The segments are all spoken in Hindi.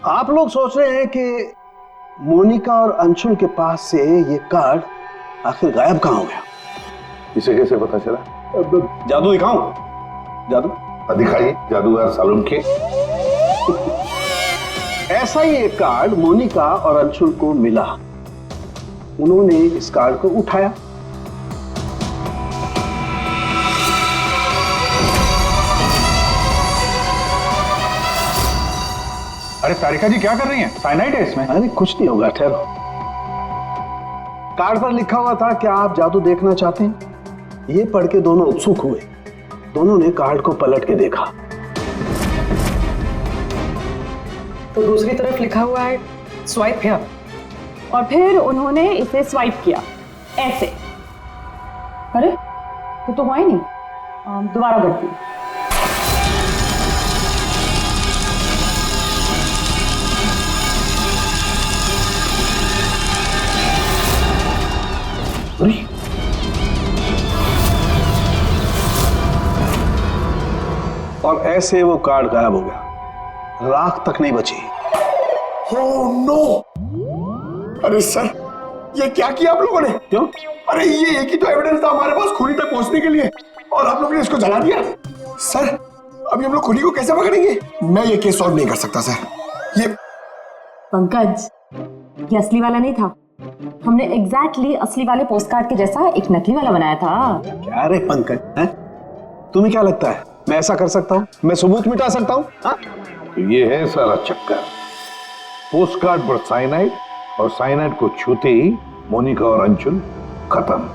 आप लोग सोच रहे हैं कि मोनिका और अंशुल के पास से ये कार्ड आखिर गायब कहाँ हो गया? इसे कैसे पता चला? जादू दिखाऊं? जादू दिखाइए जादूगर सालुन के। ऐसा ही एक कार्ड मोनिका और अंशुल को मिला। उन्होंने इस कार्ड को उठाया। अरे सारिका जी क्या कर रही हैं? साइनाइड है इसमें। अरे कुछ नहीं होगा, ठहरो। कार्ड पर लिखा हुआ था क्या आप जादू देखना चाहते हैं? ये पढ़ के दोनों उत्सुक हुए। दोनों ने कार्ड को पलट के देखा तो दूसरी तरफ लिखा हुआ है स्वाइप हियर। और फिर उन्होंने इसे स्वाइप किया ऐसे। अरे ये तो हुआ ही नहीं। दोबारा करती हूँ। और ऐसे वो कार्ड गायब हो गया। राख तक नहीं बची। Oh no! अरे सर, ये क्या किया आप लोगों ने? क्यों? अरे ये एक ही तो एविडेंस था हमारे पास खूनी तक पहुंचने के लिए, और आप लोगों ने इसको जला दिया। सर, अभी हम लोग खूनी को कैसे पकड़ेंगे? मैं ये केस सॉल्व नहीं कर सकता सर। ये पंकज, ये असली वाला नहीं था। हमने एग्जैक्टली असली वाले पोस्ट कार्ड के जैसा एक नकली वाला बनाया था। क्या रे पंकज, हैं? तुम्हें क्या लगता है मैं ऐसा कर सकता हूँ? मैं सबूत मिटा सकता हूँ? ये है सारा चक्कर। पोस्ट कार्ड पर साइनाइड, और साइनाइड को छूते ही मोनिका और अंशुल खत्म,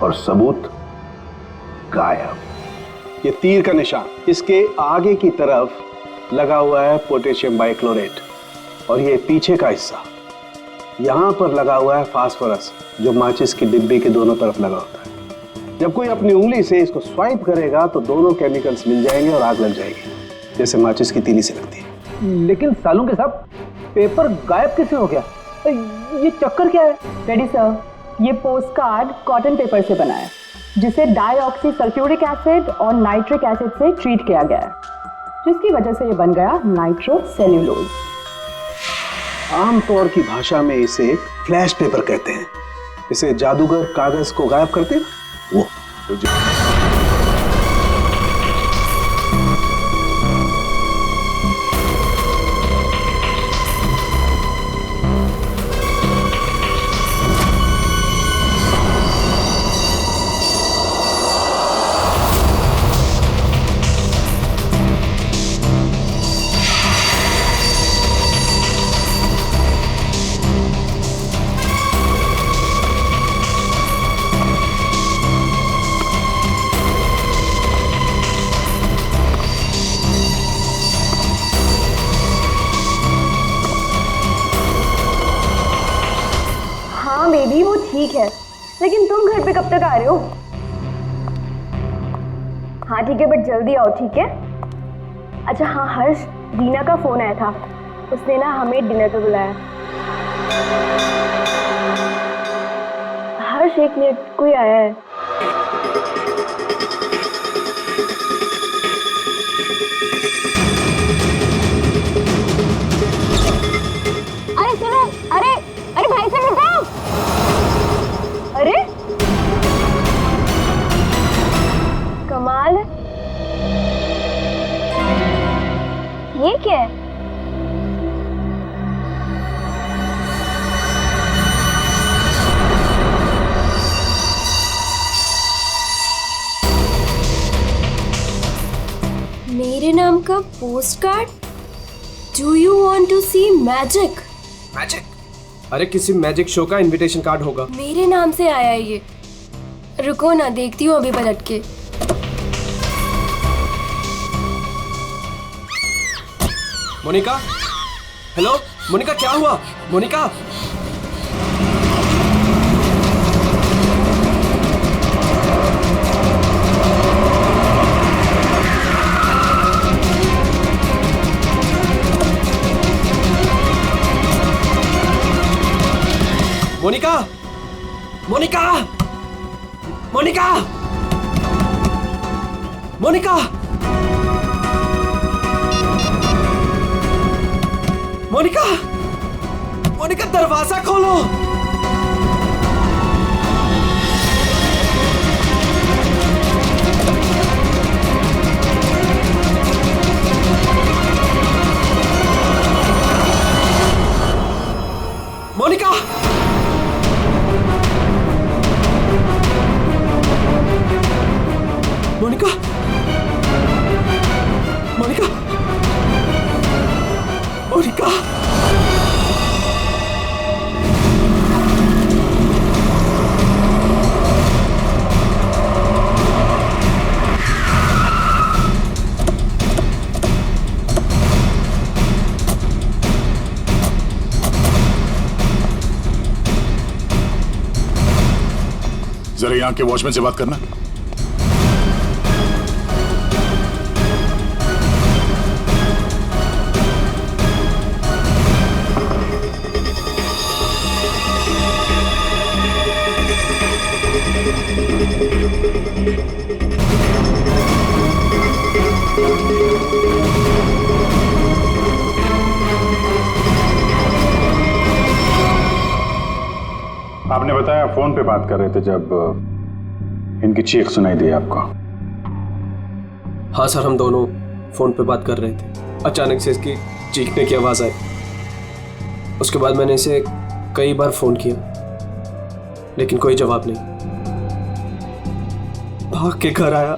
और सबूत गायब। ये तीर का निशान, इसके आगे की तरफ लगा हुआ है पोटेशियम बाइक्लोरेट, और ये पीछे का हिस्सा यहाँ पर लगा हुआ है फास्फोरस, जो माचिस की डिब्बी के दोनों तरफ लगा होता है। जब कोई अपनी उंगली से इसको स्वाइप करेगा तो दोनों केमिकल्स मिल जाएंगे और आग लग जाएगी, जैसे माचिस की तीली से लगती है। लेकिन सालों के साथ पेपर गायब कैसे हो गया? ये चक्कर क्या है? रेडी सर, ये पोस्ट कार्ड कॉटन पेपर से बना है, जिसे डाईऑक्सी सल्फ्यूरिक एसिड और नाइट्रिक एसिड से ट्रीट किया गया है, जिसकी वजह से ये बन गया नाइट्रोसेल्यूलोज। आमतौर की भाषा में इसे फ्लैश पेपर कहते हैं। इसे जादूगर कागज को गायब करते हैं वो। बेबी वो ठीक है, लेकिन तुम घर पे कब तक आ रहे हो? हाँ ठीक है, बट जल्दी आओ, ठीक है? अच्छा हाँ हर्ष, दीना का फोन आया था, उसने ना हमें डिनर पे बुलाया। हर्ष एक मिनट, कोई आया है। अरे सुनो, अरे अरे भाई साहब रुको। अरे कमाल, ये क्या है? मेरे नाम का post card? Do you want to see magic? Magic? अरे किसी मैजिक शो का इनविटेशन कार्ड होगा। मेरे नाम से आया है ये। रुको ना, देखती हूँ अभी पलट के। मोनिका, हेलो मोनिका, क्या हुआ? मोनिका, मोनिका, मोनिका, मोनिका, मोनिका, मोनिका, मोनिका दरवाजा खोलो। मोनिका, मोनिका, मोनिका, मोनिका। जरा यहाँ के वॉचमैन से बात करना। आपने बताया फोन पे बात कर रहे थे जब इनकी चीख सुनाई दी आपको। हाँ सर, हम दोनों फोन पे बात कर रहे थे। अचानक से इसकी चीखने की आवाज आई। उसके बाद मैंने इसे कई बार फोन किया, लेकिन कोई जवाब नहीं। भाग के घर आया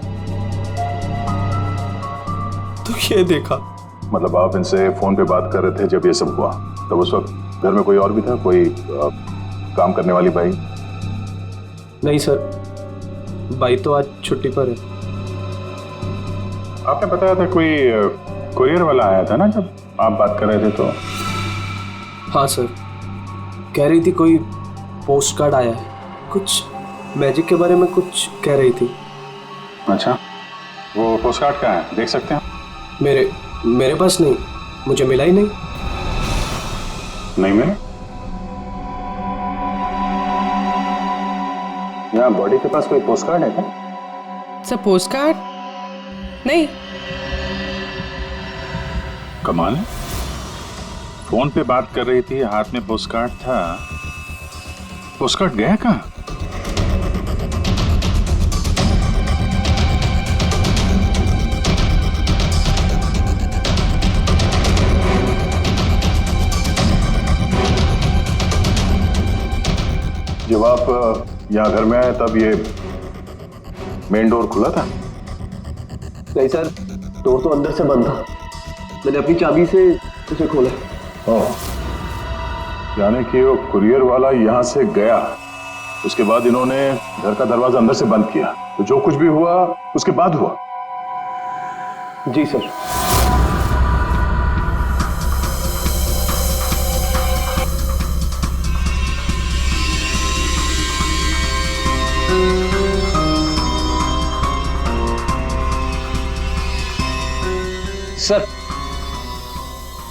तो ये देखा। मतलब आप इनसे फोन पे बात कर रहे थे जब ये सब हुआ, तब उस वक्त घर में कोई और भी था? कोई काम करने वाली बाई? नहीं सर, बाई तो आज छुट्टी पर है। आपने बताया था कोई कुरियर वाला आया था ना जब आप बात कर रहे थे तो? हाँ सर, कह रही थी कोई पोस्ट कार्ड आया है, कुछ मैजिक के बारे में कुछ कह रही थी। अच्छा, वो पोस्ट कार्ड कहाँ है, देख सकते हैं? मेरे पास नहीं, मुझे मिला ही नहीं। नहीं मिला? यहाँ बॉडी के पास कोई पोस्ट कार्ड है क्या? सर पोस्ट कार्ड नहीं। कमाल है, फोन पे बात कर रही थी, हाथ में पोस्ट कार्ड था। पोस्ट कार्ड गया कहाँ? जब आप यहाँ घर में आए तब ये मेन डोर खुला था? नहीं सर, डोर तो अंदर से बंद था। मैंने अपनी चाबी से उसे खोला। ओह, यानी कि वो कुरियर वाला यहाँ से गया, उसके बाद इन्होंने घर का दरवाजा अंदर से बंद किया, तो जो कुछ भी हुआ उसके बाद हुआ? जी सर। सर,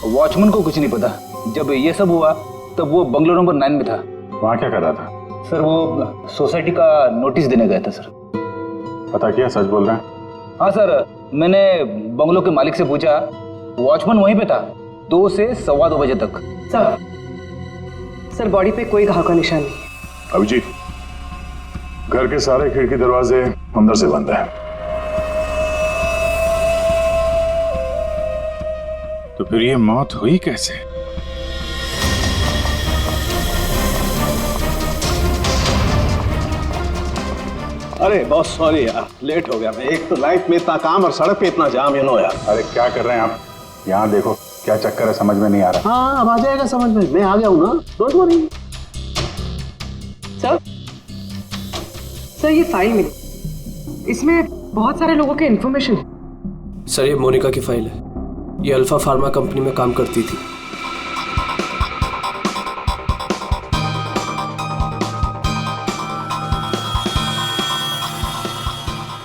वॉचमैन को कुछ नहीं पता। जब ये सब हुआ तब वो बंगलो नंबर 9 में था। वहाँ क्या कर रहा था? सर वो सोसाइटी का नोटिस देने गया था सर। पता किया, सच बोल रहे हैं? हाँ सर, मैंने बंगलो के मालिक से पूछा, वॉचमैन वहीं पे था 2 से 2:15 बजे तक। सर बॉडी पे कोई घाव का निशान नहीं है। अभिजीत, घर के सारे खिड़की दरवाजे अंदर से बंद है। तो फिर ये मौत हुई कैसे? अरे बहुत सॉरी यार, लेट हो गया मैं। एक तो लाइफ में इतना काम और सड़क पे इतना जाम, यार। अरे क्या कर रहे हैं आप? यहाँ देखो क्या चक्कर है, समझ में नहीं आ रहा। हाँ, अब आ जाएगा समझ में। मैं आ गया हूँ ना, डोंट वरी। सर ये फाइल मिली, इसमें बहुत सारे लोगों के इन्फॉर्मेशन। सर ये मोनिका की फाइल है। ये अल्फा फार्मा कंपनी में काम करती थी।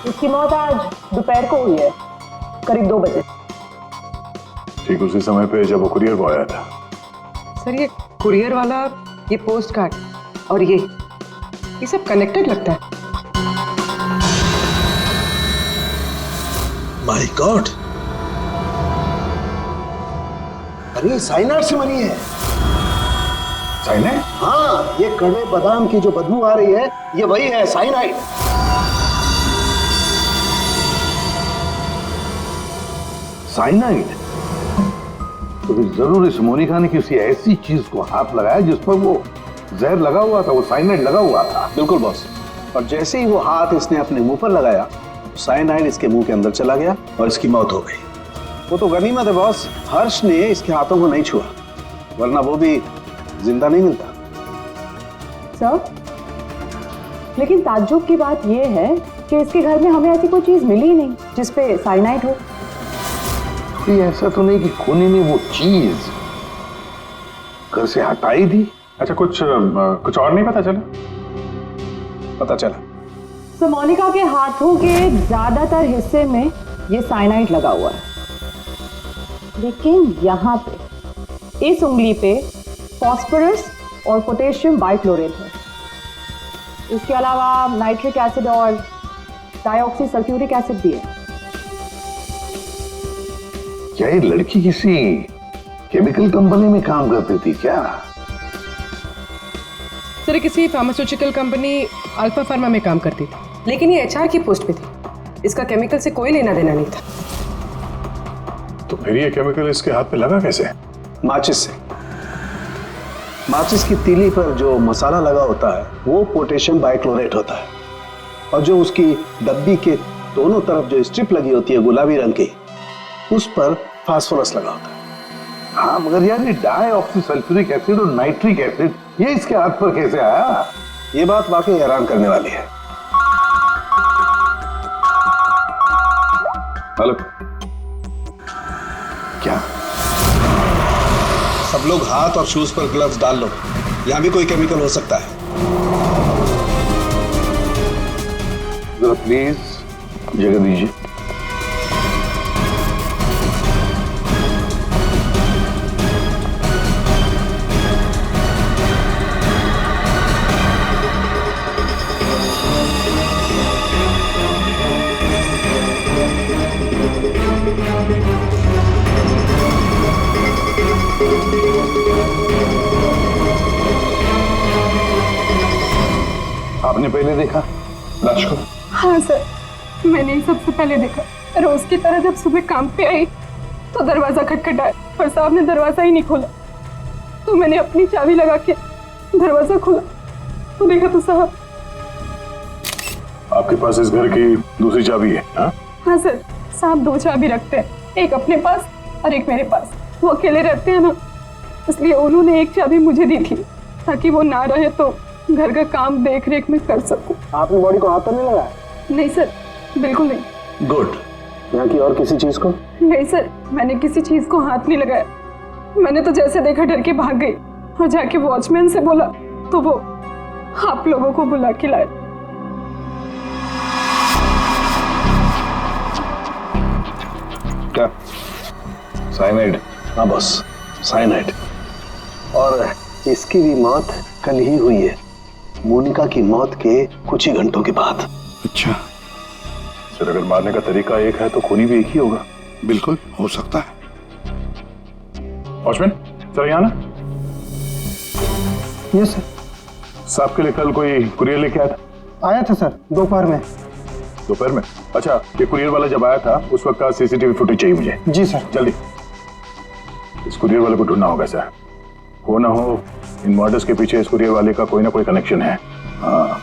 इसकी मौत आज दोपहर को हुई है, करीब 2 बजे। ठीक उसी समय पे जब वो कुरियर बॉय आया था। सर ये कुरियर वाला, ये पोस्ट कार्ड और ये सब कनेक्टेड लगता है। माय गॉड, अरे साइनाइड से मरी है। साइनाइड? हाँ, ये कड़वे बादाम की जो बदबू आ रही है ये वही है, साइनाइड। साइनाइड? तो फिर जरूर इस मोनिका ने किसी ऐसी चीज को हाथ लगाया जिस पर वो जहर लगा हुआ था, वो साइनाइड लगा हुआ था। बिल्कुल बॉस। और जैसे ही वो हाथ इसने अपने मुंह पर लगाया, साइनाइड इसके मुंह के अंदर चला गया और इसकी मौत हो गई। वो तो गनीमत है बॉस, हर्ष ने इसके हाथों को नहीं छुआ, वरना वो भी जिंदा नहीं मिलता। सर, लेकिन ताज्जुब की बात यह है कि इसके घर में हमें ऐसी कोई चीज मिली ही नहीं जिसपे साइनाइड हो। कोई ऐसा तो नहीं कि खूनी ने वो चीज घर से हटाई थी? अच्छा, कुछ और नहीं पता चला? पता चला। तो मोनिका के हाथों के ज्यादातर हिस्से में ये साइनाइड लगा हुआ है, लेकिन यहाँ पे इस उंगली पे फास्फोरस और पोटेशियम बाइक्लोरेट है। इसके अलावा नाइट्रिक एसिड और डाइऑक्सी सल्फ्यूरिक एसिड भी है। क्या ये लड़की किसी केमिकल कंपनी में काम करती थी क्या? सर, किसी फार्मास्यूटिकल कंपनी अल्फा फार्मा में काम करती थी, लेकिन ये एचआर की पोस्ट पे थी। इसका केमिकल से कोई लेना देना नहीं था। तो फिर ये केमिकल इसके हाथ पे लगा कैसे? माचिस से। माचिस की तीली पर जो मसाला लगा होता है वो पोटेशियम बाइक्लोरेट होता है, और जो उसकी डब्बी के दोनों तरफ जो स्ट्रिप लगी होती है गुलाबी रंग की, उस पर फास्फोरस लगा होता है। हाँ, मगर यार ये डाइऑक्सी सल्फ्यूरिक एसिड और नाइट्रिक एसिड ये इसके हाथ पर कैसे आया? ये बात वाकई हैरान करने वाली है। हेलो, क्या? सब लोग हाथ और शूज पर ग्लव्स डाल लो, यहां भी कोई केमिकल हो सकता है। जरा प्लीज जगह दीजिए। आपने पहले देखा लाश को? हाँ सर, मैंने ही सबसे पहले देखा। रोज की तरह जब सुबह काम पे आई तो दरवाजा खटखटाया और साहब ने दरवाजा ही नहीं खोला, तो मैंने अपनी चाबी लगा के दरवाजा खोला तो देखा तो साहब। आपके पास इस घर की दूसरी चाबी है? हाँ सर, साहब 2 चाबी रखते हैं, एक अपने पास और एक मेरे पास। वो अकेले रहते हैं ना, इसलिए उन्होंने एक चाबी मुझे दी थी ताकि वो ना रहे तो घर का काम देख रेख में कर सकूं। आपने बॉडी को हाथ तो नहीं लगाया? नहीं सर, बिल्कुल नहीं। गुड। यहाँ की और किसी चीज को? नहीं सर, मैंने किसी चीज को हाथ नहीं लगाया। मैंने तो जैसे देखा डर के भाग गई और जाके वॉचमैन से बोला तो वो आप लोगों को बुला के लाए। क्या? साइनाइड? हाँ बॉस, साइनाइड। और इसकी भी मौत कल ही हुई है, मोनिका की मौत के कुछ ही घंटों के बाद। अच्छा सर, अगर मारने का तरीका एक है तो खूनी भी एक ही होगा। बिल्कुल हो सकता है। वॉचमैन सर, यहाँ ना। Yes sir. साहब के लिए कल कोई कुरियर लेके आया था? आया था सर, दोपहर में। दोपहर में? अच्छा, ये कुरियर वाला जब आया था उस वक्त का सीसीटीवी फुटेज चाहिए मुझे। जी सर। जल्दी। इस कुरियर वाले को ढूंढना होगा सर। हो ना हो इन मर्डर्स के पीछे इस कुरियर वाले का कोई ना कोई कनेक्शन है। हाँ।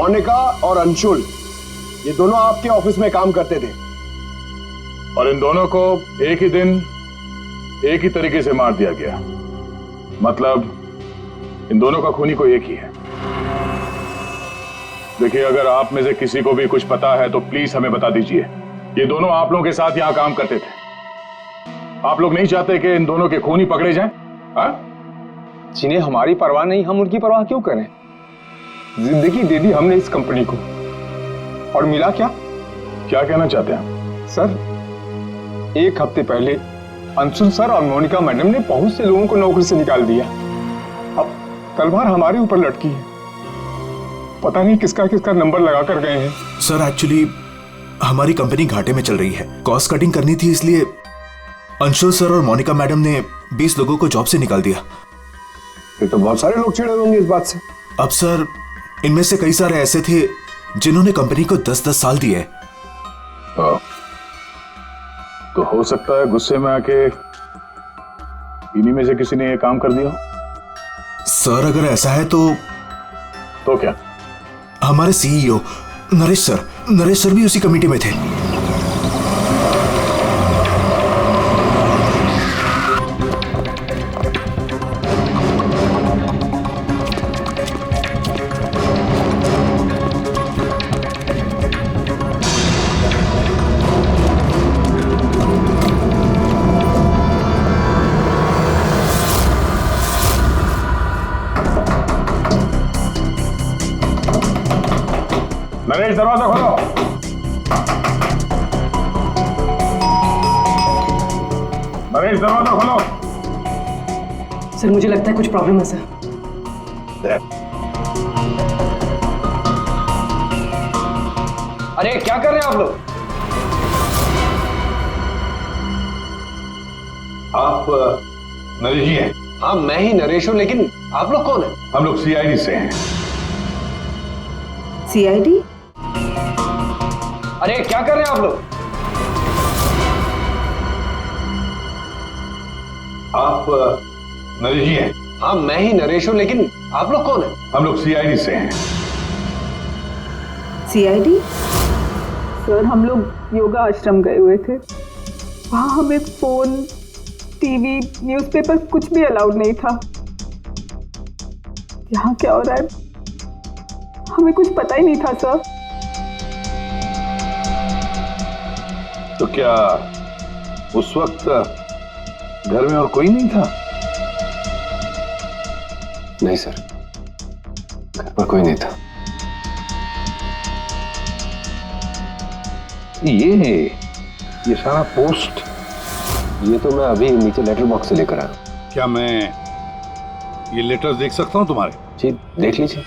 मोनिका और अंशुल ये दोनों आपके ऑफिस में काम करते थे और इन दोनों को एक ही दिन एक ही तरीके से मार दिया गया। मतलब इन दोनों का खूनी कोई एक ही है। देखिए, अगर आप में से किसी को भी कुछ पता है तो प्लीज हमें बता दीजिए। ये दोनों आप लोगों के साथ यहां काम करते थे। आप लोग नहीं चाहते कि इन दोनों के खूनी पकड़े जाएं? जिन्हें हमारी परवाह नहीं, हम उनकी परवाह क्यों करें? जिंदगी दे दी हमने इस कंपनी को, और मिला क्या? क्या कहना चाहते हैं सर, एक हफ्ते पहले अंशुल सर और मोनिका मैडम ने बहुत से लोगों को नौकरी से निकाल दिया। अब तलवार हमारे ऊपर लटकी है। पता नहीं किसका किसका नंबर लगा कर गए हैं। सर, एक्चुअली हमारी कंपनी घाटे में चल रही है, कॉस्ट कटिंग करनी थी, इसलिए अंशुल सर और मोनिका मैडम ने 20 लोगों को जॉब से निकाल दिया। फिर तो बहुत सारे लोग चिढ़े होंगे इस बात से। अब सर, इनमें से कई सारे ऐसे थे जिन्होंने कंपनी को 10-10 साल दिए। तो हो सकता है गुस्से में आके इन्हीं में से किसी ने ये काम कर दिया। सर, अगर ऐसा है तो क्या? हमारे सीईओ नरेश सर भी उसी कमेटी में थे। नरेश, दरवाजा खोलो। नरेश, दरवाजा खोलो। सर, मुझे लगता है कुछ प्रॉब्लम है सर। अरे क्या कर रहे हैं आप लोग? आप नरेश जी हैं? हाँ, मैं ही नरेश हूं, लेकिन आप लोग कौन है? हम लोग सीआईडी से हैं। सीआईडी? अरे क्या कर रहे हैं आप लोग? आप नरेश जी हैं? हाँ, मैं ही नरेश हूं, लेकिन आप लोग कौन है? हम लोग सीआईडी से हैं। सीआईडी? सर, हम लोग योगा आश्रम गए हुए थे। वहां हमें फोन, टीवी, न्यूज़पेपर कुछ भी अलाउड नहीं था। यहाँ क्या हो रहा है हमें कुछ पता ही नहीं था सर। तो क्या उस वक्त घर में और कोई नहीं था? नहीं सर, घर पर कोई नहीं था। ये सारा पोस्ट, ये तो मैं अभी नीचे लेटर बॉक्स से लेकर आया। क्या मैं ये लेटर्स देख सकता हूं तुम्हारे? जी, देख लीजिए।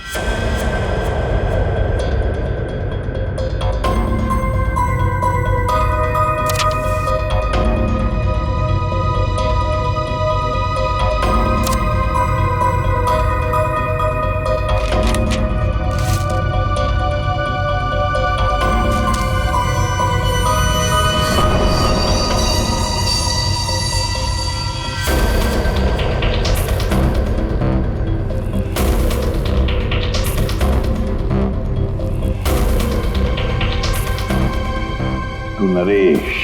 Naresh,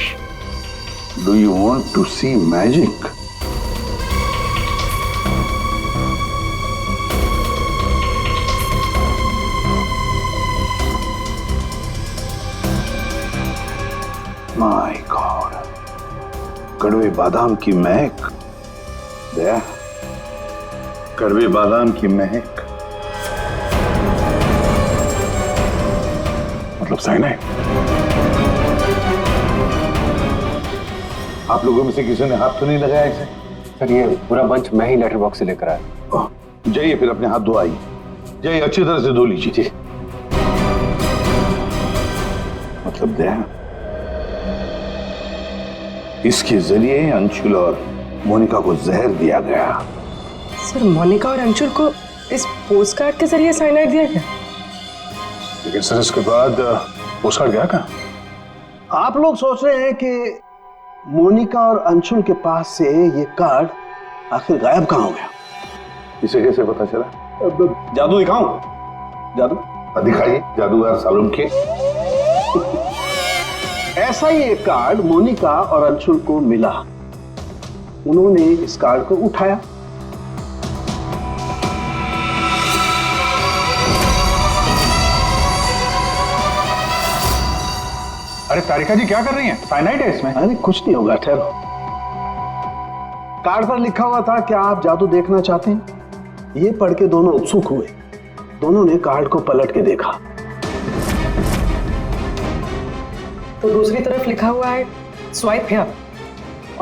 do you want to see magic? My God, कड़वे बादाम की महक। दया, कड़वे बादाम की महक मतलब साइनाइड। आप लोगों में से किसी ने हाथ तो नहीं लगाया इसे? सर, ये पूरा बंच मैं ही लेटर बॉक्स से लेकर आया। जाइए, फिर अपने हाथ धोआइए। जाइए, अच्छी तरह से धो लीजिए। मतलब दया, इसके जरिए अंशुल और मोनिका को जहर दिया गया। सर, मोनिका और अंशुल को इस पोस्टकार्ड के जरिए साइनाइड दिया गया? लेकिन सर, इसके बाद पोस्टकार्ड गया कहाँ? आप लोग सोच रहे हैं कि मोनिका और अंशुल के पास से ये कार्ड आखिर गायब कहाँ हो गया? इसे कैसे पता चला? जादू दिखाऊं? जादू? दिखाइए जादूगर सालुन के। ऐसा ही एक कार्ड मोनिका और अंशुल को मिला। उन्होंने इस कार्ड को उठाया। अरे तारिका जी क्या कर रही हैं? साइनाइड है इसमें। अरे कुछ नहीं होगा, ठहरो। कार्ड पर लिखा हुआ था, क्या आप जादू देखना चाहते हैं? ये पढ़ के दोनों उत्सुक हुए। दोनों ने कार्ड को पलट के देखा तो दूसरी तरफ लिखा हुआ है स्वाइप हियर।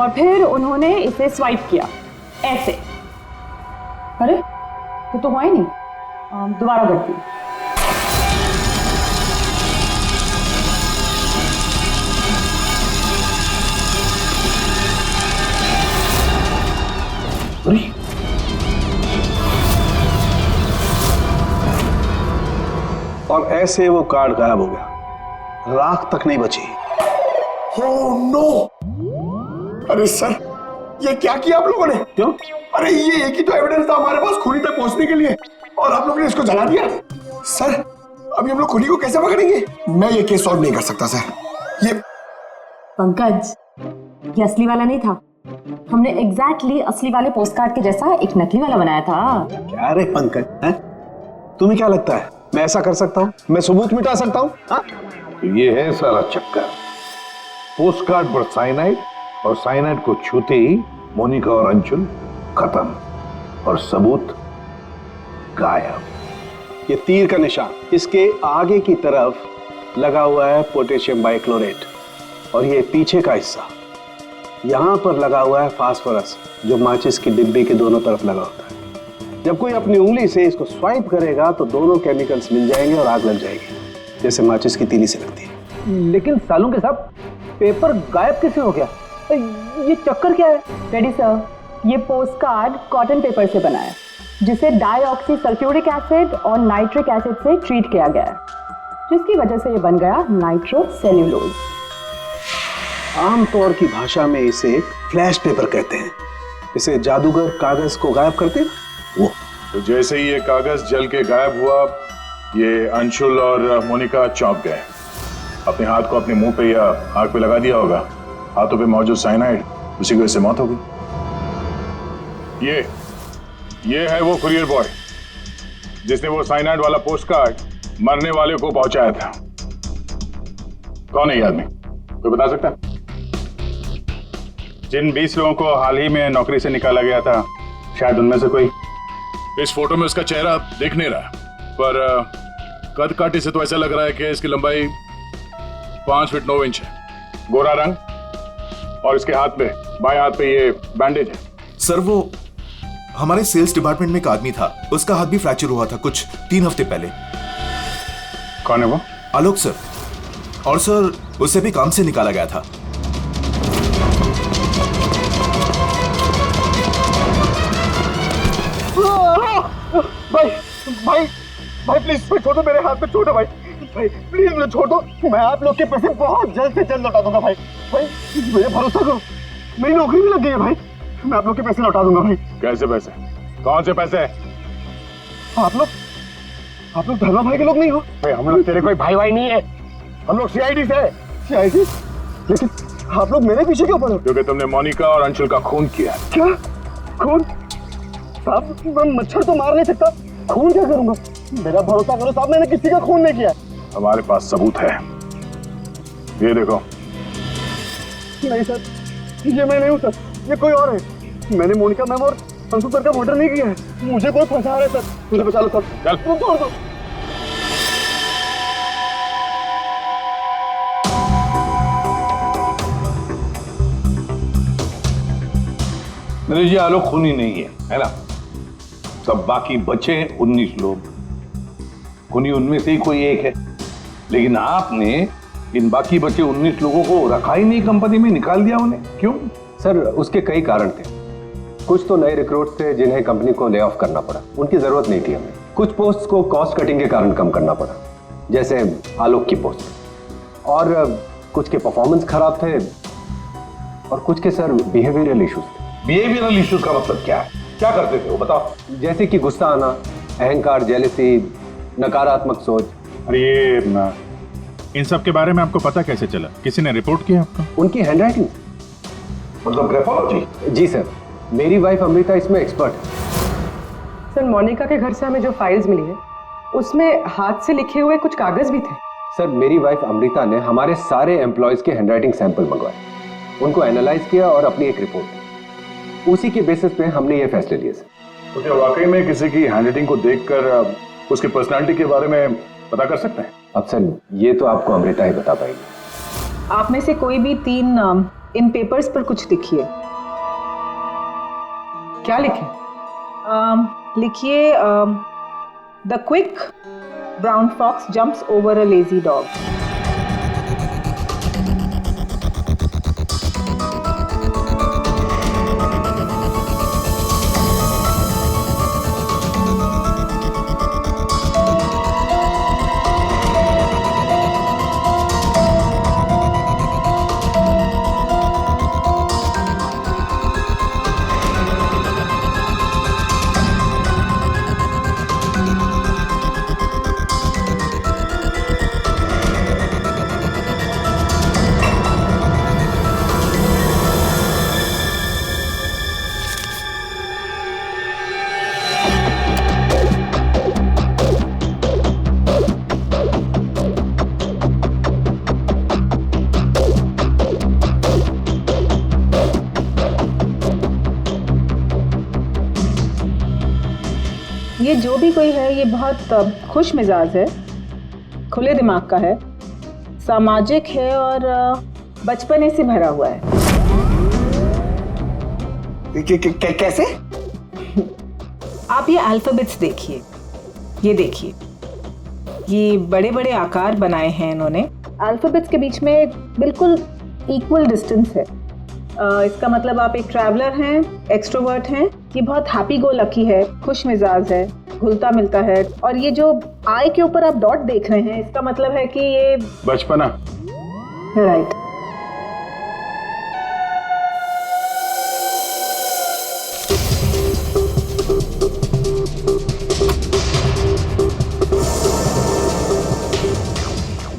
और फिर उन्होंने इसे स्वाइप किया ऐसे। अरे ये तो हुआ ही नहीं। दोबारा करती हूँ। और ऐसे वो कार्ड गायब हो गया, राख तक नहीं बची। Oh no! अरे सर, ये क्या किया आप लोगों ने? क्यों? अरे ये एक ही तो एविडेंस था हमारे पास खूनी तक पहुंचने के लिए, और आप लोगों ने इसको जला दिया। सर, अभी हम लोग खूनी को कैसे पकड़ेंगे? मैं ये केस सॉल्व नहीं कर सकता सर। ये पंकज, ये असली वाला नहीं था। हमने एग्जैक्टली असली वाले पोस्ट कार्ड के जैसा एक नकली वाला बनाया था। क्या रे पंकज, हैं? तुम्हें क्या लगता है मैं ऐसा कर सकता हूँ? मैं सबूत मिटा सकता हूँ? ये है सारा चक्कर। पोस्ट कार्ड पर साइनाइड, और साइनाइड को छूते ही मोनिका और अंशुल खत्म, और सबूत गायब। ये तीर का निशान, इसके आगे की तरफ लगा हुआ है पोटेशियम बाइक्लोरेट, और ये पीछे का हिस्सा यहां पर लगा हुआ है फास्फोरस, जो माचिस की डिब्बी के दोनों तरफ लगा होता है। जब कोई अपनी उंगली से इसको स्वाइप करेगा तो दोनों केमिकल्स मिल जाएंगे और आग लग जाएगी, जैसे माचिस की तीली से लगती है। लेकिन सालों के साथ पेपर गायब कैसे हो गया? ये चक्कर क्या है? रेडी सर, ये पोस्ट कार्ड कॉटन पेपर से बना है, जिसे डाईऑक्सी सल्फ्यूरिक एसिड और नाइट्रिक एसिड से ट्रीट किया गया है, जिसकी वजह से ये बन गया नाइट्रोसेल्यूलोज। आमतौर की भाषा में इसे फ्लैश पेपर कहते हैं। इसे जादूगर कागज को गायब करते हैं वो। तो जैसे ही ये कागज जल के गायब हुआ, ये अंशुल और मोनिका चौंक गए। अपने हाथ को अपने मुंह पे या आंख पे लगा दिया होगा। हाथों पे मौजूद साइनाइड, उसी की वजह से मौत हो गई। ये है वो कुरियर बॉय जिसने वो साइनाइड वाला पोस्ट कार्ड मरने वाले को पहुंचाया था। कौन है ये आदमी? कोई बता सकता है? जिन 20 लोगों को हाल ही में नौकरी से निकाला गया था, शायद उनमें से कोई। इस फोटो में उसका चेहरा दिख नहीं रहा, पर कद काठी से तो ऐसा लग रहा है कि इसकी लंबाई 5 फीट 9 इंच है। गोरा रंग, और इसके हाथ पे, बाएं हाथ पे ये बैंडेज है। सर, वो हमारे सेल्स डिपार्टमेंट में एक आदमी था, उसका हाथ भी फ्रैक्चर हुआ था कुछ 3 हफ्ते पहले। कौन है वो? आलोक सर। और सर, उसे भी काम से निकाला गया था। भाई प्लीज छोड़ दो, मेरे हाथ पे छोड़ दो भाई प्लीज मुझे छोड़ दो। मैं आप लोग के पैसे बहुत जल्द से जल्द लौटा दूंगा भाई मुझे भरोसा करो, मेरी नौकरी भी लग गई है भाई, मैं आप लोग के पैसे लौटा दूंगा भाई। कैसे पैसे? कौन से पैसे? आप लोग धर्मा भाई के लोग नहीं हो भाई? हम लोग तेरे कोई भाई नहीं है, हम लोग सीआईडी से। सीआईडी? लेकिन आप लोग मेरे पीछे क्यों पड़े? क्योंकि तुमने मोनिका और अंशुल का खून किया। क्या खून? साहब, मैं मच्छर तो मार नहीं सकता, खून क्या करूंगा? मेरा भरोसा करो साहब, मैंने किसी का खून नहीं किया। हमारे पास सबूत है, ये देखो। नहीं सर, ये मैं नहीं हूँ सर, ये कोई और है। मैंने मोनिका मैम और अंशुल सर का मर्डर नहीं किया है, मुझे कोई फंसा रहा है सर, मुझे बचा लो सर। चल छोड़ दो। मेरे जी आलोक खूनी नहीं है ना? सब बाकी बचे 19 लोग, खूनी उनमें से ही कोई एक है। लेकिन आपने इन बाकी बचे 19 लोगों को रखा ही नहीं कंपनी में, निकाल दिया उन्हें, क्यों? सर, उसके कई कारण थे। कुछ तो नए रिक्रूट थे जिन्हें कंपनी को ले ऑफ करना पड़ा, उनकी जरूरत नहीं थी हमें। कुछ पोस्ट को कॉस्ट कटिंग के कारण कम करना पड़ा, जैसे आलोक की पोस्ट। और कुछ के परफॉर्मेंस खराब थे, और कुछ के सर बिहेवियरल इश्यूज थे। बिहेवियरल इश्यूज का मतलब क्या है? क्या करते थे वो बताओ? जैसे कि गुस्सा आना, अहंकार, जेलसी, नकारात्मक सोच, अरे ये इन सब के बारे में आपको पता कैसे चला? किसी ने रिपोर्ट किया आपको? उनकी हैंडराइटिंग। मतलब ग्राफोलॉजी? जी सर, मेरी वाइफ अमृता इसमें एक्सपर्ट है। सर, मोनिका के घर से हमें जो फाइल्स मिली है उसमें हाथ से लिखे हुए कुछ कागज भी थे। सर, मेरी वाइफ अमृता ने हमारे सारे एम्प्लॉयज के हैंडराइटिंग सैंपल मंगवाए, उनको एनालाइज किया और अपनी एक रिपोर्ट दी। उसी के बेसिस पे हमने ये फैसले लिए सर। तो क्या वाकई में किसी की हैंडराइटिंग को देखकर उसकी पर्सनालिटी के बारे में पता कर सकते हैं? अब सर, ये तो आपको अमृता ही बता पाएगी। आप में से कोई भी 3 नाम इन पेपर्स पर कुछ लिखिए। क्या लिखे? लिखिए, the quick brown fox jumps over a lazy dog. ये जो भी कोई है ये बहुत खुश मिजाज है, खुले दिमाग का है, सामाजिक है और बचपने से भरा हुआ है। कैसे? आप ये अल्फाबेट्स देखिए, ये देखिए, ये बड़े बड़े आकार बनाए हैं इन्होंने। अल्फाबेट्स के बीच में बिल्कुल इक्वल डिस्टेंस है। इसका मतलब आप एक ट्रैवलर हैं, एक्सट्रोवर्ट हैं, ये बहुत हैप्पी गो लकी है, खुश मिजाज है, घुलता मिलता है। और ये जो आई के ऊपर आप डॉट देख रहे हैं, इसका मतलब है कि ये बचपना। राइट।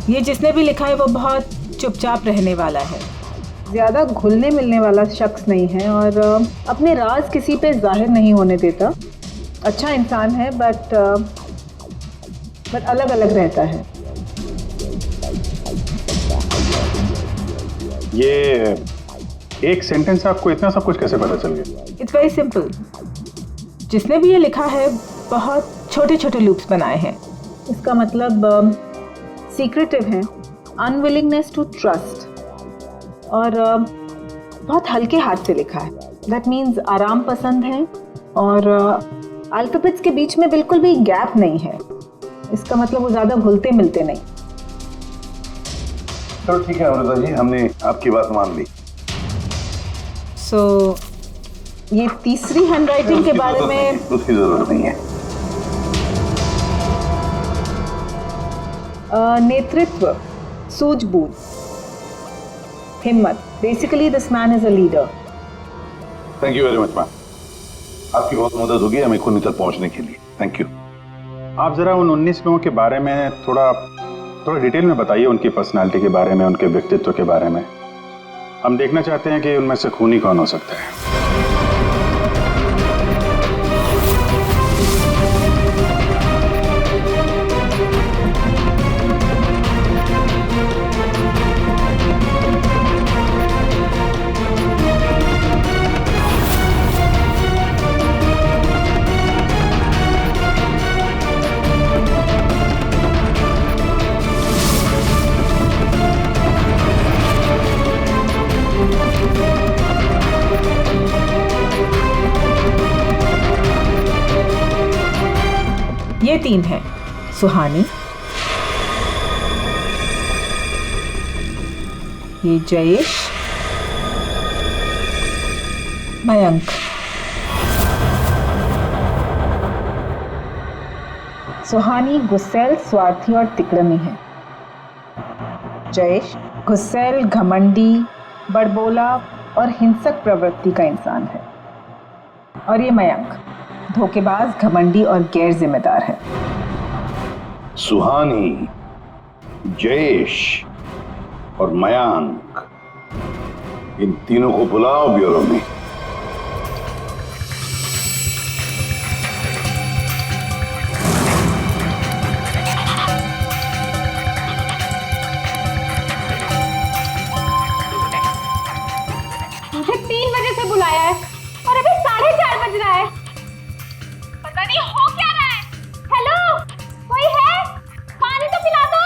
ये जिसने भी लिखा है वो बहुत चुपचाप रहने वाला है, ज़्यादा घुलने मिलने वाला शख्स नहीं है और अपने राज किसी पे जाहिर नहीं होने देता। अच्छा इंसान है बट अलग अलग रहता है। ये एक सेंटेंस से आपको इतना सब कुछ कैसे पता चल गया? It's very simple. जिसने भी ये लिखा है बहुत छोटे छोटे लूप्स बनाए हैं। इसका मतलब सीक्रेटिव है, अनविलिंगनेस टू ट्रस्ट, और बहुत हल्के हाथ से लिखा है। दैट मीन्स आराम पसंद है और अल्फाबेट्स के बीच में बिल्कुल भी गैप नहीं है। इसका मतलब वो ज़्यादा घुलते मिलते नहीं। चलो ठीक है अमृता जी, हमने आपकी बात मान ली। सो ये तीसरी हैंडराइटिंग के बारे में उसकी जरूरत नहीं है। नेतृत्व, सूझबूझ, हिम्मत। Basically this man is a leader. Thank you very much ma'am, आपकी बहुत मदद होगी हमें खूनी तक पहुंचने के लिए। Thank you. आप जरा उन 19 लोगों के बारे में थोड़ा डिटेल में बताइए, उनकी पर्सनालिटी के बारे में, उनके व्यक्तित्व के बारे में। हम देखना चाहते हैं कि उनमें से खूनी कौन हो सकता है। ये 3 हैं, सुहानी, ये जयेश, मयंक। सुहानी गुस्सैल, स्वार्थी और तिकड़मी है। जयेश गुस्सैल, घमंडी, बड़बोला और हिंसक प्रवृत्ति का इंसान है। और ये मयंक धोखेबाज, घमंडी और गैर जिम्मेदार है। सुहानी जयेश और मयांक, इन तीनों को बुलाओ ब्यूरो में। मुझे 3 बजे से बुलाया है और अभी 4:30 बज रहा है। पता नहीं हो क्या रहा है। हेलो, कोई है? पानी तो पिला दो।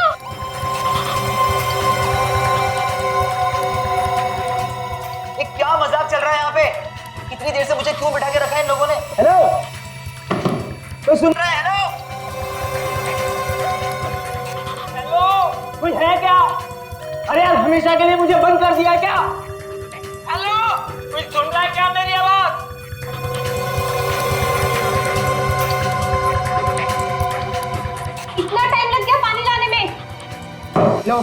ये क्या मजाक चल रहा है यहाँ पे? इतनी देर से मुझे क्यों बिठा के रखा है इन लोगों ने? हेलो, कोई सुन रहा है? हेलो, हेलो, कोई है क्या? अरे यार, हमेशा के लिए मुझे बंद कर दिया क्या? हेलो, कोई सुन रहा है क्या मेरी आवाज? इतना टाइम लग गया पानी लाने में। लो,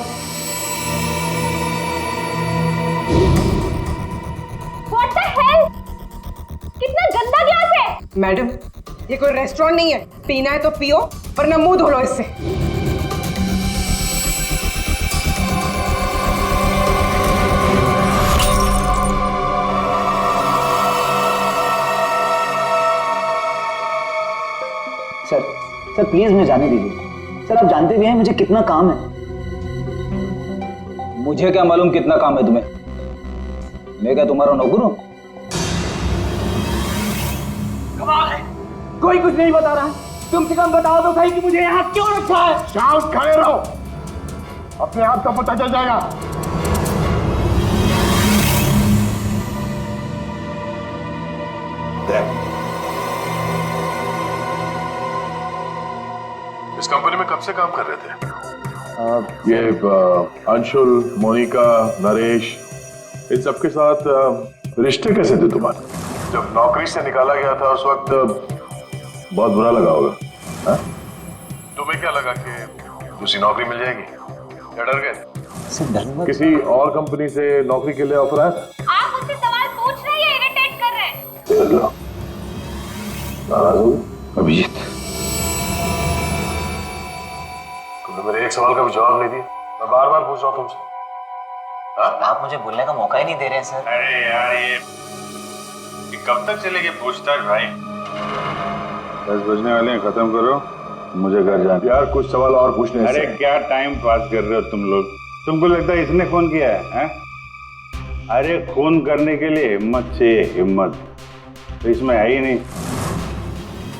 What the hell? कितना गंदा ग्लास है। मैडम, ये कोई रेस्टोरेंट नहीं है। पीना है तो पियो, वरना मुंह धो लो इससे। सर प्लीज मुझे जाने दीजिए। सर, आप जानते भी हैं मुझे कितना काम है। मुझे क्या मालूम कितना काम है तुम्हें? मैं क्या तुम्हारा नौकर हूं? कमाल है, कोई कुछ नहीं बता रहा। कम से कम बताओ तो सही कि मुझे यहाँ क्यों रखा है। शांत खड़े रहो, अपने आप का पता चल जाएगा। इस कंपनी में कब से काम कर रहे थे? ये अंशुल, मोनिका, नरेश, इन सबके साथ रिश्ते कैसे थे तुम्हारे? जब नौकरी से निकाला गया था उस वक्त बहुत बुरा लगा होगा, हाँ? तुम्हें क्या लगा कि दूसरी नौकरी मिल जाएगी? क्या डर गए? किसी और कंपनी से नौकरी के लिए ऑफर आया था? आप मुझसे सवाल पूछ रहे हैं, इरिटेट कर रहे हैं। अभिजीत, तुमने मेरे एक सवाल का भी जवाब नहीं दिया। मैं बार बार पूछ रहा हूँ तुमसे। आप मुझे बोलने का मौका ही नहीं दे रहे हैं सर। अरे यार, ये कब तक चलेगी पूछताछ भाई? 10 बजने वाले हैं, खत्म करो, मुझे घर जाना। यार कुछ सवाल और पूछने। अरे क्या टाइम पास कर रहे हो तुम लोग? तुमको लगता है इसने फोन किया है? अरे फोन करने के लिए हिम्मत चाहिए, हिम्मत तो इसमें है ही नहीं।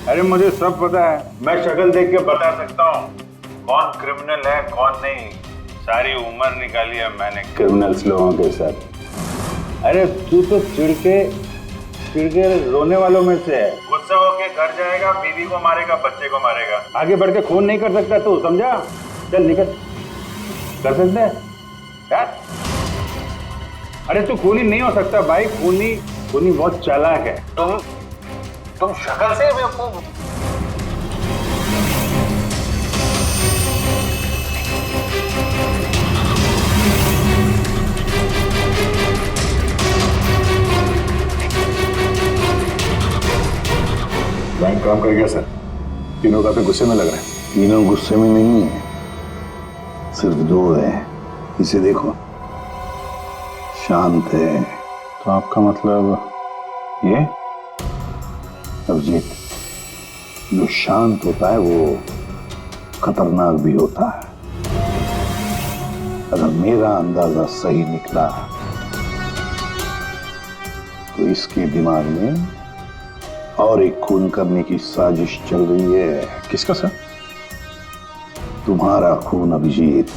अरे मुझे सब पता है, मैं शक्ल देख के बता सकता हूँ कौन क्रिमिनल है कौन नहीं। सारी उम्र निकाली है मैंने क्रिमिनल्स लोगों के साथ। अरे तू तो चिढ़ के रोने वालों में से है। गुस्सा होके घर जाएगा, बीवी को मारेगा, बच्चे को मारेगा, आगे बढ़ के खून नहीं कर सकता तू, समझा? चल निकल, कर सकता है यार? अरे तू खूनी नहीं हो सकता भाई, खूनी बहुत चालाक है। तुम शक्ल से बेवकूफ। बैंक काम कर गया सर। तीनों काफी गुस्से में लग रहे हैं। तीनों गुस्से में नहीं है, सिर्फ 2 है। इसे देखो, शांत है। तो आपका मतलब ये? अभिजीत, जो शांत होता है वो खतरनाक भी होता है। अगर मेरा अंदाजा सही निकला तो इसके दिमाग में और एक खून करने की साजिश चल रही है। किसका सर? तुम्हारा खून अभिजीत।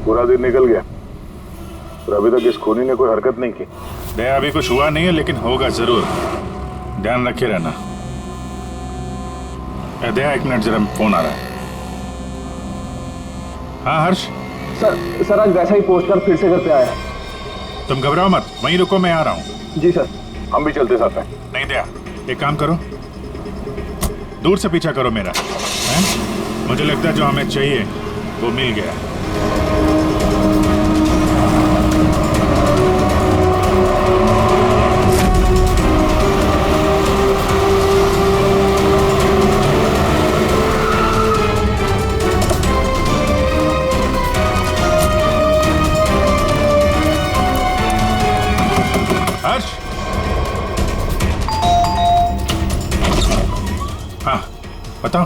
पूरा दिन निकल गया और अभी तक इस खूनी ने कोई हरकत नहीं की। दया, अभी कुछ हुआ नहीं है, लेकिन होगा जरूर, ध्यान रखे रहना। दया, 1 मिनट, जरा फोन आ रहा है। हाँ हर्ष, सर आज वैसा ही पोस्ट कार्ड फिर से घर पे आया। तुम घबराओ मत, वहीं रुको, मैं आ रहा हूँ। जी सर। हम भी चलते साथ हैं। नहीं दया, एक काम करो, दूर से पीछा करो मेरा, हैं? मुझे लगता है जो हमें चाहिए वो मिल गया। हर्ष, हाँ बताओ।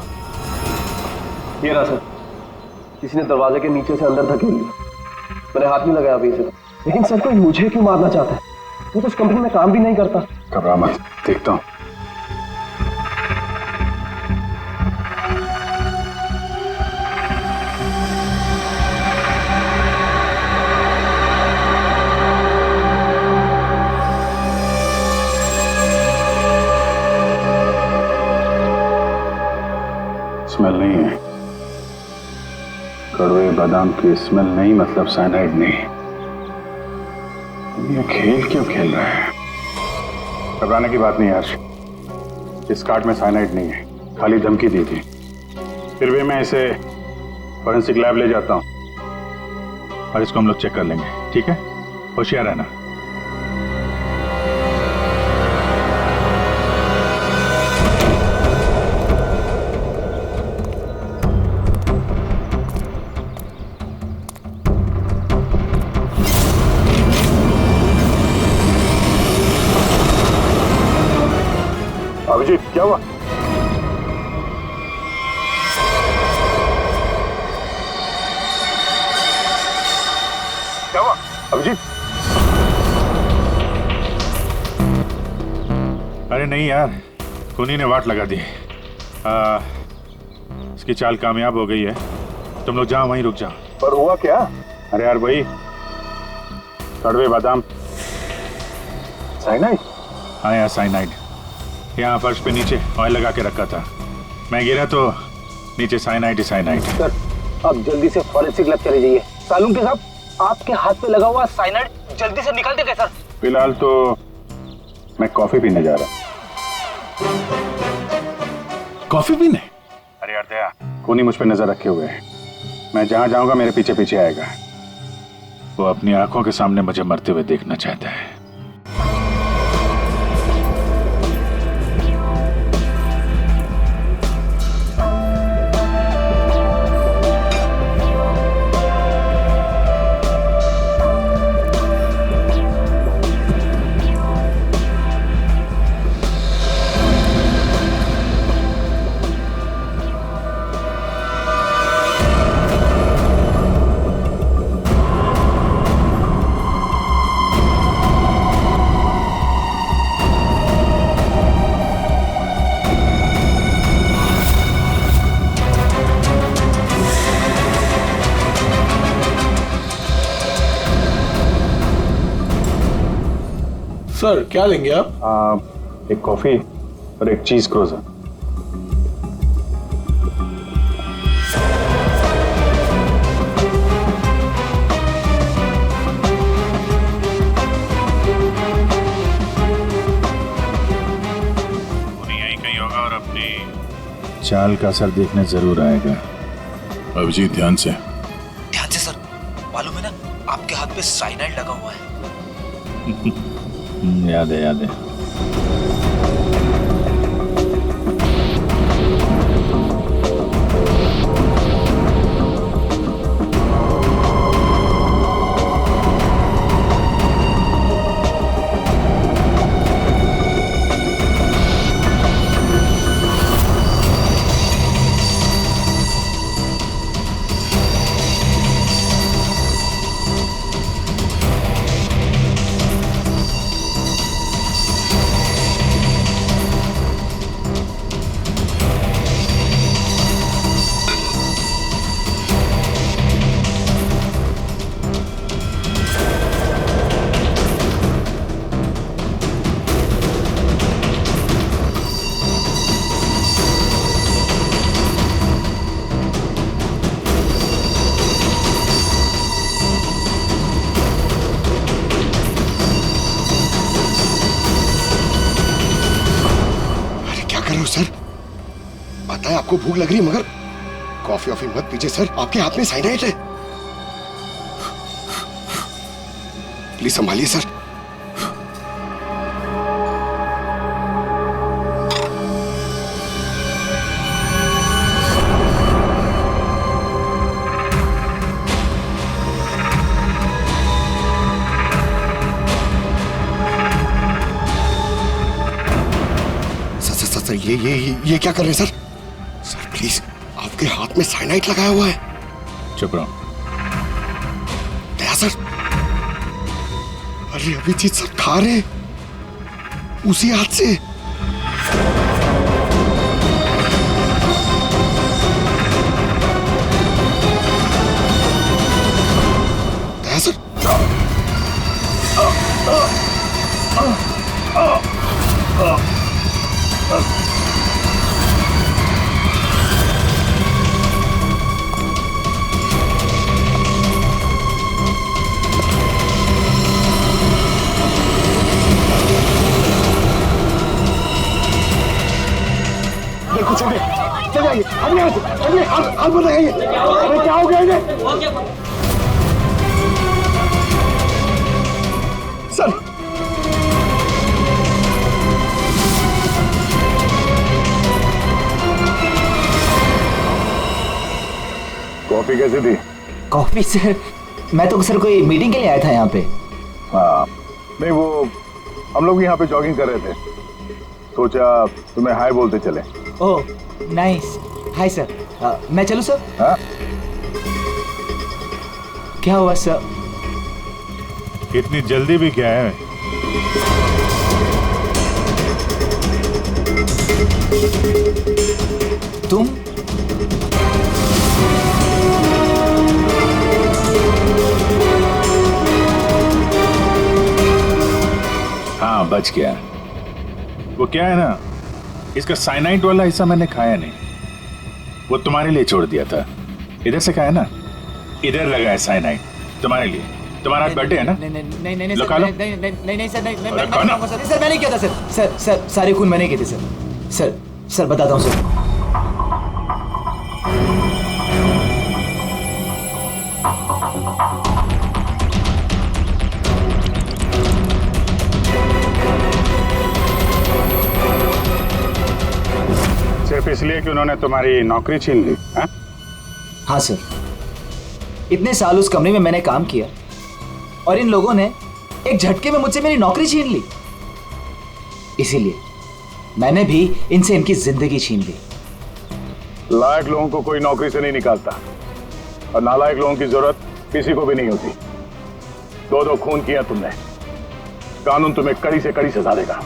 ये रहा सर, किसी ने दरवाजे के नीचे से अंदर धकेल लिया। मैंने हाथ नहीं लगाया अभी से, लेकिन सर कोई मुझे क्यों मारना चाहता है? वो तो उस कंपनी में काम भी नहीं करता। घबरा मत, देखता हूँ। स्मेल नहीं है, कड़वे बादाम की स्मेल नहीं, मतलब साइनाइड नहीं। ये खेल क्यों खेल रहा है? घबराने की बात नहीं हर्ष, इस कार्ड में साइनाइड नहीं है, खाली धमकी दी थी। फिर भी मैं इसे फॉरेंसिक लैब ले जाता हूं और इसको हम लोग चेक कर लेंगे, ठीक है? होशियार रहना। अभिजीत क्या हुआ? क्या हुआ अभिजीत? अरे नहीं यार, खूनी ने वाट लगा दी। इसकी चाल कामयाब हो गई है। तुम लोग जाओ, वहीं रुक जाओ। पर हुआ क्या? अरे यार वही कड़वे बादाम, साइनाइड। हाँ यार साइनाइड, यहाँ फर्श पे नीचे ऑयल लगा के रखा था। मैं गिरा तो नीचे साइनाइड ही साइनाइड। सर आप जल्दी से फॉरेंसिक लैब चले जाइए। सालून के साहब, आपके हाथ पे लगा हुआ साइनाइड जल्दी से निकाल देगा सर। फिलहाल तो मैं कॉफी पीने जा रहा। कॉफी पीने? अरे यार दया, खूनी मुझ पे नजर रखे हुए है। मैं जहां जाऊंगा मेरे पीछे पीछे आएगा। वो अपनी आंखों के सामने मुझे मरते हुए देखना चाहता है। सर क्या लेंगे आप? एक कॉफी और एक चीज क्रोजर। यहीं कहीं होगा और अपनी चाल का असर देखने जरूर आएगा। अभिजीत ध्यान से सर, मालूम है ना आपके हाथ पे साइनाइड लगा हुआ है। याद है याद है। कर रहे हो सर? पता है आपको भूख लग रही है, मगर कॉफी वॉफी मत पीजिए सर, आपके हाथ में साइनाइड है। Please संभालिए sir. सर ये क्या कर रहे हैं सर? सर प्लीज, आपके हाथ में साइनाइड लगाया हुआ है। चुप रहो। दया सर, अरे अभिजीत सर खा रहे उसी हाथ से। दया सर, कुछ हो गया, चल जाइए, अभी हाथ मत लगाइए। अरे क्या हो गया इन्हें? सर कॉफी कैसी थी? कॉफी सर, मैं तो सर कोई मीटिंग के लिए आया था यहाँ पे। हाँ, नहीं वो हम लोग यहाँ पे जॉगिंग कर रहे थे, सोचा तुम्हें हाय बोलते चले। Oh nice, hi sir. मैं चलूँ सर? हाँ? क्या हुआ सर? इतनी जल्दी भी क्या है? तुम? हाँ बच गया। वो क्या है ना, इसका साइनाइड वाला हिस्सा मैंने खाया नहीं, वो तुम्हारे लिए छोड़ दिया था। इधर से खाया ना, इधर लगा है साइनाइड तुम्हारे लिए। तुम्हारा आज बर्थडे है ना? नहीं लगा लो। नहीं सर, नहीं अरे खाना। सर मैंने किया था सर, सारे खून मैंने किए थे सर बताता हूँ सर। सिर्फ इसलिए कि उन्होंने तुम्हारी नौकरी छीन ली? हाँ सर, इतने साल उस कंपनी में मैंने काम किया और इन लोगों ने एक झटके में मुझसे मेरी नौकरी छीन ली। इसीलिए मैंने भी इनसे इनकी जिंदगी छीन ली। लायक लोगों को कोई नौकरी से नहीं निकालता और नालायक लोगों की जरूरत किसी को भी नहीं होती। दो खून किया तुमने, कानून तुम्हें कड़ी से कड़ी सजा देगा।